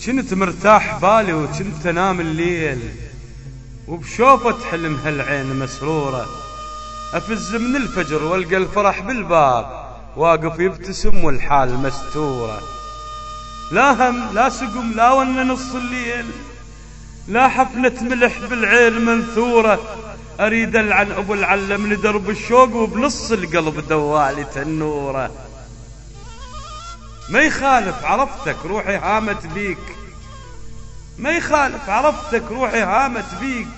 كنت مرتاح بالي وكنت انام الليل، وبشوفة حلم هالعين مسرورة، افز من الفجر والقى الفرح بالباب، واقف يبتسم والحال مستورة. لا هم لا سقم لا ون نص الليل، لا حفنة ملح بالعين منثورة، اريد العن ابو العلم لدرب الشوق، وبنص القلب دوالي تنوره. ما يخالف عرفتك روحي هامت بيك، ما يخالف عرفتك روحي هامت بيك،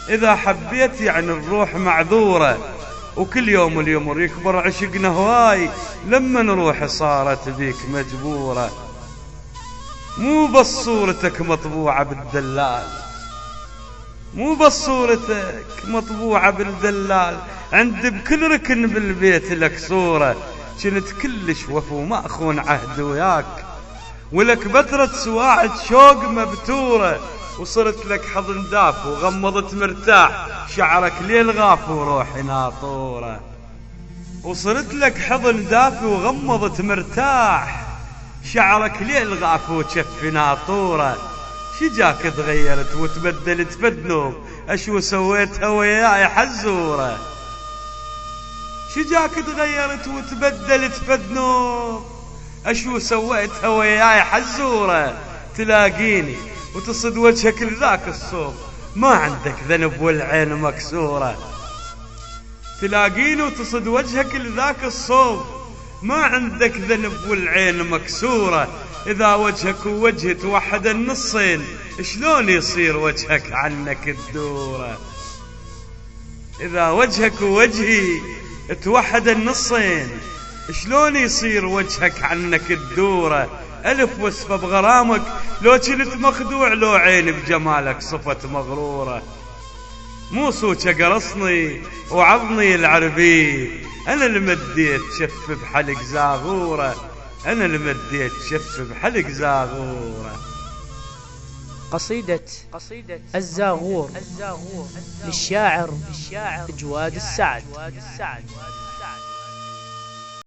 إذا حبيت يعني الروح معذورة، وكل يوم اليمر يكبر عشقنا هواي، لما نروح صارت بيك مجبورة. مو بس صورتك مطبوعة بالدلال، مو بس صورتك مطبوعة بالدلال، عند بكل ركن بالبيت لك صورة. كنت كلش وفو ما أخون عهد وياك، ولك بترة سواعد شوق مبتورة، وصرت لك حضن داف وغمضت مرتاح، شعرك ليل غاف وروحي ناطورة. وصرت لك حضن دافي وغمضت مرتاح، شعرك ليل غاف وشفي ناطورة. شجاك تغيرت وتبدلت بدنوب، اشو سويتها وياي حزورة. شجاك تغيرت وتبدلت بدنوب، اشو سويتها وياي حزورة. تلاقيني وتصد وجهك لذاك الصوب، ما عندك ذنب والعين مكسورة. تلاقيني وتصد وجهك لذاك الصوب، ما عندك ذنب والعين مكسورة. إذا وجهك ووجهي توحد النصين، شلون يصير وجهك عنك الدورة؟ إذا وجهك ووجهي توحد النصين، شلون يصير وجهك عنك الدورة؟ ألف وصفة بغرامك، لو كنت مخدوع لو عيني بجمالك صفت مغرورة. مو صوتك قرصني وعضني العربي، أنا اللي مديت شف بحلق زاغورة، أنا اللي مديت شف بحلق زاغورة. قصيدة الزاغور للشاعر جواد السعد.